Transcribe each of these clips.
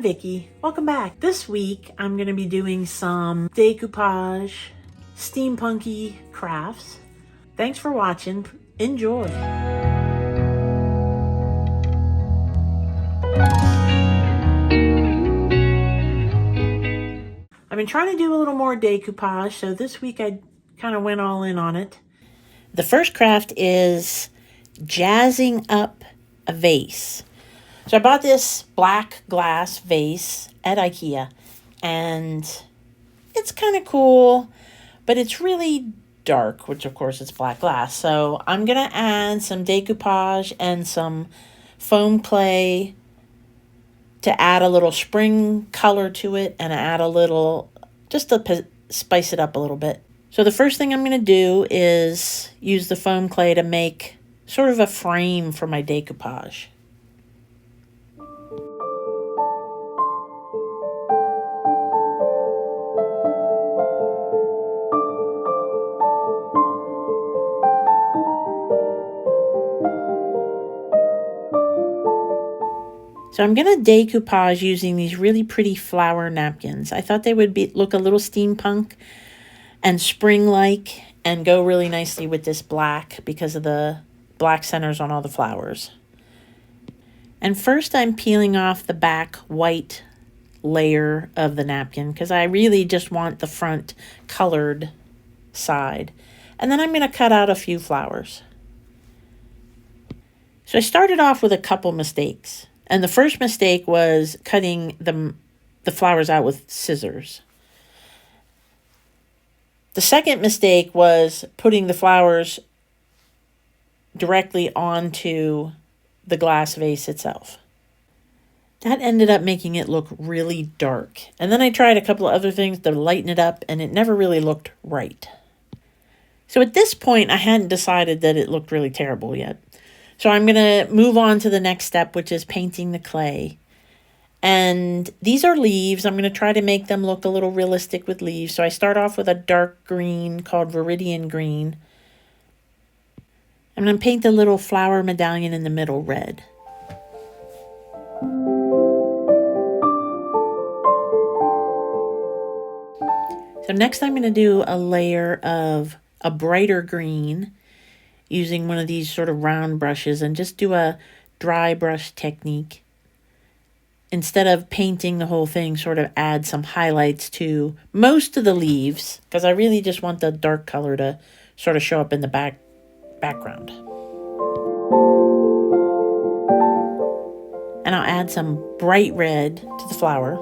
Vicki, welcome back. This week I'm going to be doing some decoupage, steampunky crafts. Thanks for watching. Enjoy. I've been trying to do a little more decoupage, so this week I kind of went all in on it. The first craft is jazzing up a vase. So I bought this black glass vase at IKEA, and it's kind of cool, but it's really dark, which of course it's black glass. So I'm going to add some decoupage and some foam clay to add a little spring color to it and add a little, just to spice it up a little bit. So the first thing I'm going to do is use the foam clay to make sort of a frame for my decoupage. So I'm going to decoupage using these really pretty flower napkins. I thought they would look a little steampunk and spring-like and go really nicely with this black because of the black centers on all the flowers. And first I'm peeling off the back white layer of the napkin because I really just want the front colored side. And then I'm going to cut out a few flowers. So I started off with a couple mistakes. And the first mistake was cutting the flowers out with scissors. The second mistake was putting the flowers directly onto the glass vase itself. That ended up making it look really dark. And then I tried a couple of other things to lighten it up, and it never really looked right. So at this point, I hadn't decided that it looked really terrible yet. So I'm going to move on to the next step, which is painting the clay. And these are leaves. I'm going to try to make them look a little realistic with leaves. So I start off with a dark green called Viridian Green. I'm going to paint the little flower medallion in the middle red. So next I'm going to do a layer of a brighter green, using one of these sort of round brushes, and just do a dry brush technique. Instead of painting the whole thing, sort of add some highlights to most of the leaves, because I really just want the dark color to sort of show up in the background. And I'll add some bright red to the flower.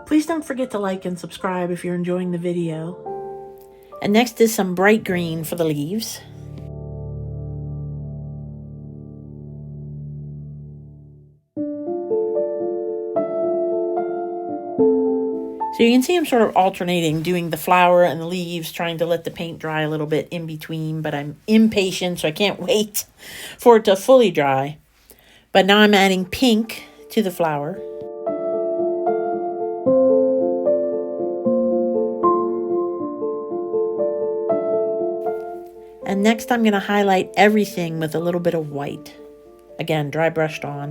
Please don't forget to like and subscribe if you're enjoying the video. And next is some bright green for the leaves. So you can see I'm sort of alternating, doing the flower and the leaves, trying to let the paint dry a little bit in between, but I'm impatient, so I can't wait for it to fully dry. But now I'm adding pink to the flower. And next I'm going to highlight everything with a little bit of white. Again, dry brushed on.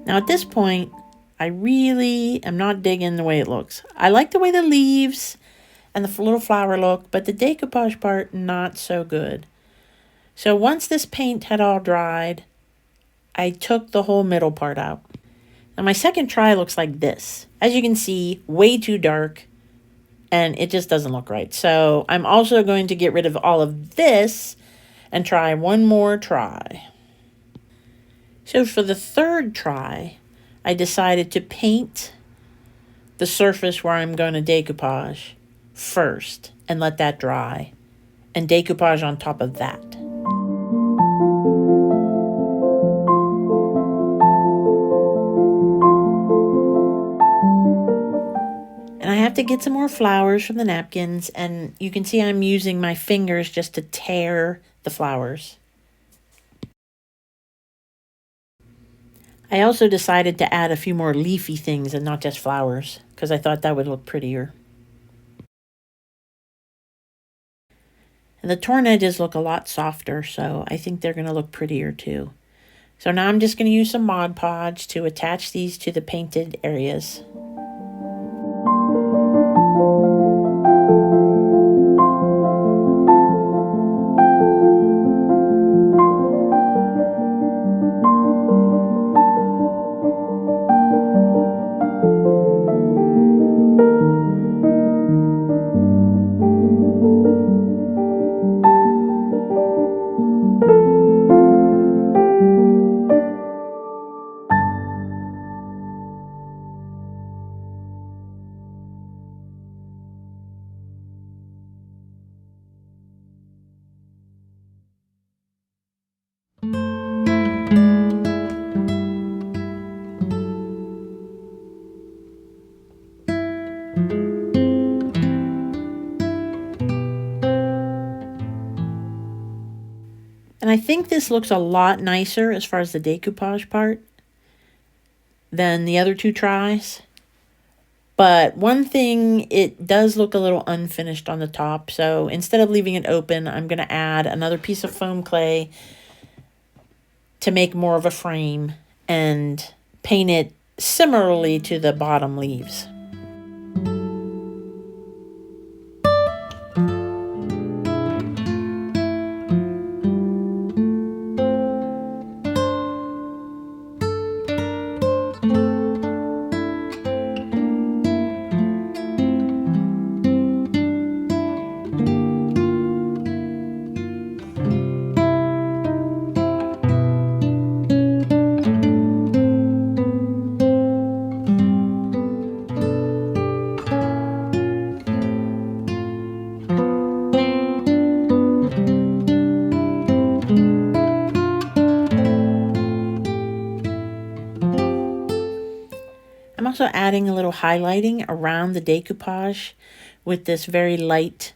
Now at this point, I really am not digging the way it looks. I like the way the leaves and the little flower look, but the decoupage part, not so good. So once this paint had all dried, I took the whole middle part out. Now my second try looks like this. As you can see, way too dark, and it just doesn't look right. So I'm also going to get rid of all of this and try one more try. So for the third try, I decided to paint the surface where I'm going to decoupage first and let that dry, and decoupage on top of that. And I have to get some more flowers from the napkins, and you can see I'm using my fingers just to tear the flowers. I also decided to add a few more leafy things and not just flowers, because I thought that would look prettier. And the torn edges look a lot softer, so I think they're going to look prettier too. So now I'm just going to use some Mod Podge to attach these to the painted areas. And I think this looks a lot nicer as far as the decoupage part than the other two tries. But one thing, it does look a little unfinished on the top. So instead of leaving it open, I'm going to add another piece of foam clay to make more of a frame and paint it similarly to the bottom leaves. I'm also adding a little highlighting around the decoupage with this very light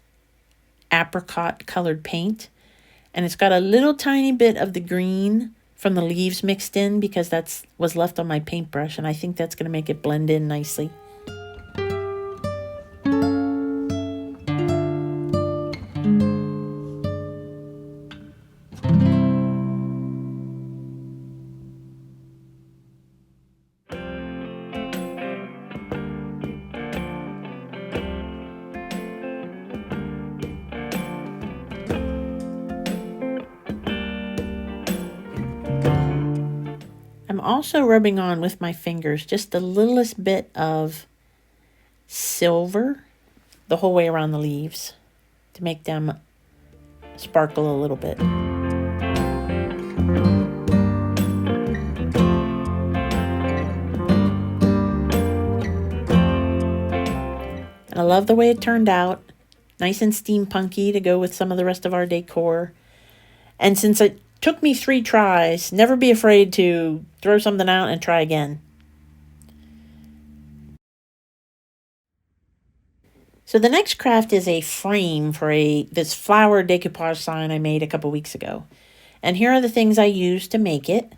apricot colored paint. And it's got a little tiny bit of the green from the leaves mixed in because that was left on my paintbrush, and I think that's going to make it blend in nicely. I'm also rubbing on with my fingers just the littlest bit of silver the whole way around the leaves to make them sparkle a little bit. And I love the way it turned out. Nice and steampunky to go with some of the rest of our decor. And since it took me 3 tries, never be afraid to throw something out and try again. So the next craft is a frame for this flower decoupage sign I made a couple weeks ago. And here are the things I used to make it.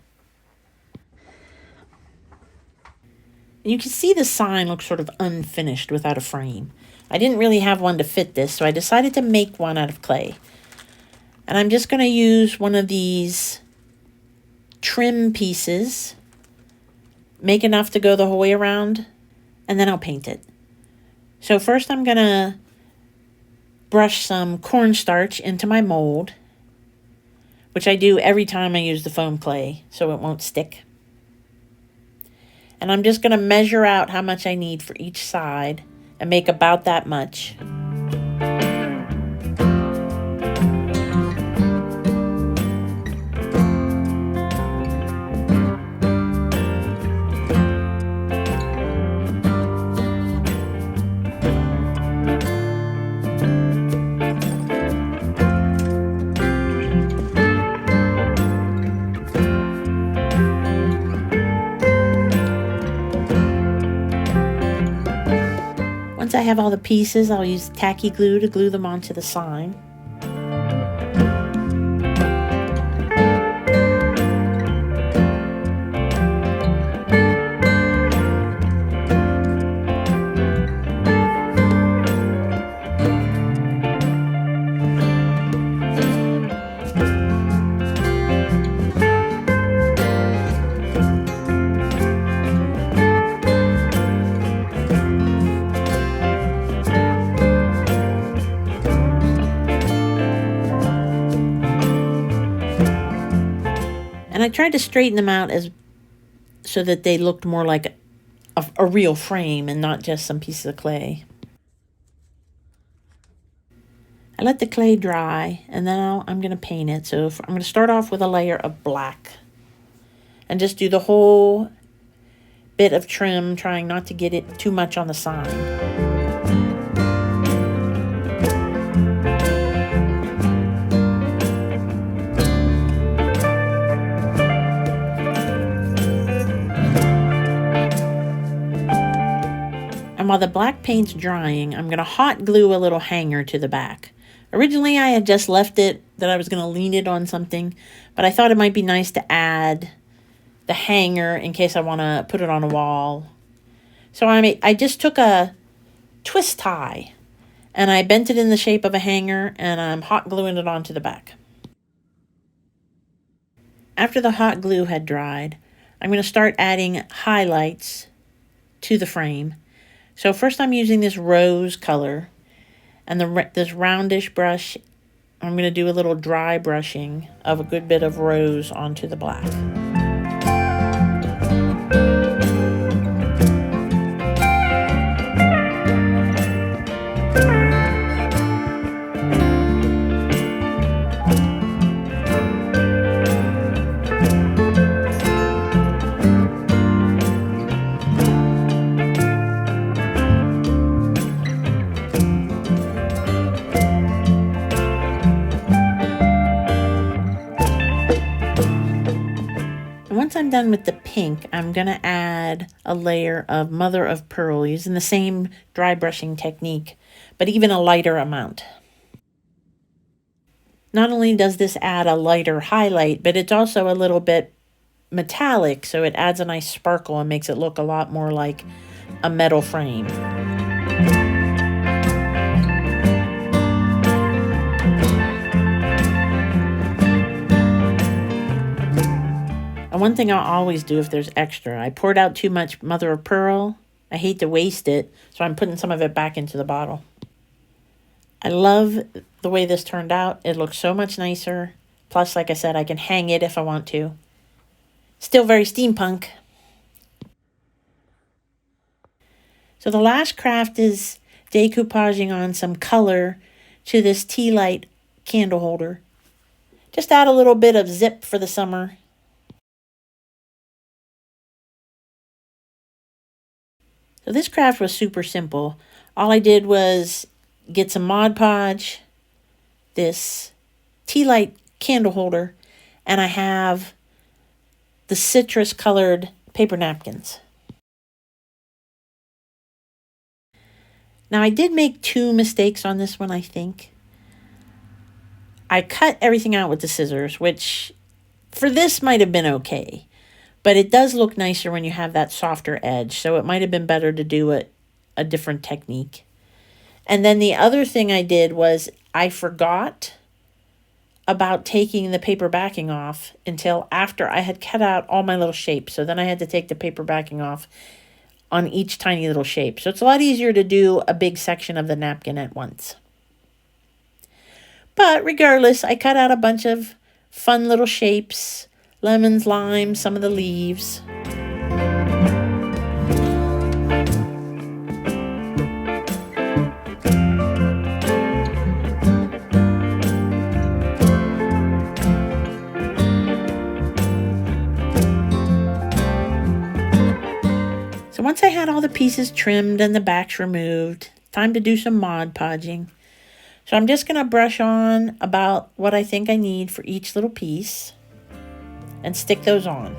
And you can see the sign looks sort of unfinished without a frame. I didn't really have one to fit this, so I decided to make one out of clay. And I'm just going to use one of these trim pieces, make enough to go the whole way around, and then I'll paint it. So first I'm going to brush some cornstarch into my mold, which I do every time I use the foam clay so it won't stick. And I'm just going to measure out how much I need for each side and make about that much. Once I have all the pieces, I'll use tacky glue to glue them onto the sign. And I tried to straighten them out so that they looked more like a real frame and not just some pieces of clay. I let the clay dry, and then I'm going to paint it. So I'm going to start off with a layer of black and just do the whole bit of trim, trying not to get it too much on the sign. And while the black paint's drying, I'm going to hot glue a little hanger to the back. Originally, I had just left it that I was going to lean it on something, but I thought it might be nice to add the hanger in case I want to put it on a wall. So I just took a twist tie and I bent it in the shape of a hanger, and I'm hot gluing it onto the back. After the hot glue had dried, I'm going to start adding highlights to the frame. So first I'm using this rose color and this roundish brush. I'm going to do a little dry brushing of a good bit of rose onto the black. Once I'm done with the pink, I'm going to add a layer of mother of pearl using the same dry brushing technique, but even a lighter amount. Not only does this add a lighter highlight, but it's also a little bit metallic, so it adds a nice sparkle and makes it look a lot more like a metal frame. And one thing I'll always do if there's extra, I poured out too much mother of pearl. I hate to waste it, so I'm putting some of it back into the bottle. I love the way this turned out. It looks so much nicer. Plus, like I said, I can hang it if I want to. Still very steampunk. So the last craft is decoupaging on some color to this tea light candle holder. Just add a little bit of zip for the summer. So this craft was super simple. All I did was get some Mod Podge, this tea light candle holder, and I have the citrus colored paper napkins. Now I did make 2 mistakes on this one, I think. I cut everything out with the scissors, which for this might have been okay. But it does look nicer when you have that softer edge, so it might have been better to do a different technique. And then the other thing I did was I forgot about taking the paper backing off until after I had cut out all my little shapes. So then I had to take the paper backing off on each tiny little shape. So it's a lot easier to do a big section of the napkin at once. But regardless, I cut out a bunch of fun little shapes. Lemons, limes, some of the leaves. So once I had all the pieces trimmed and the backs removed, time to do some Mod Podging. So I'm just going to brush on about what I think I need for each little piece and stick those on.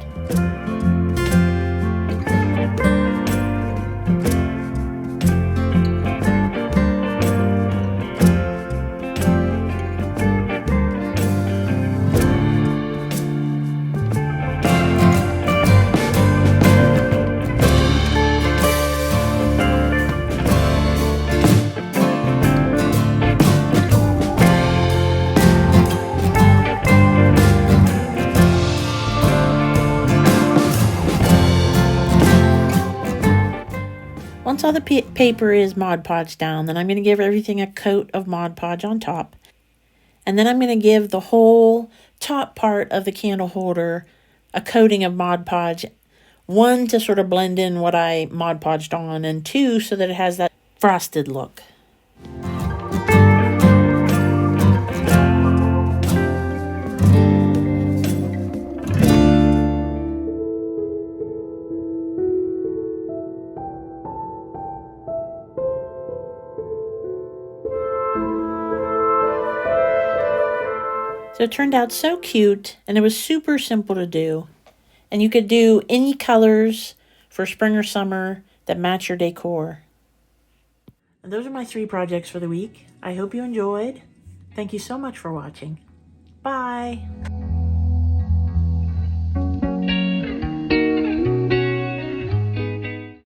Once all the paper is Mod Podge down, then I'm going to give everything a coat of Mod Podge on top. And then I'm going to give the whole top part of the candle holder a coating of Mod Podge. One, to sort of blend in what I Mod Podged on, and two, so that it has that frosted look. So it turned out so cute, and it was super simple to do. And you could do any colors for spring or summer that match your decor. And those are my 3 projects for the week. I hope you enjoyed. Thank you so much for watching. Bye.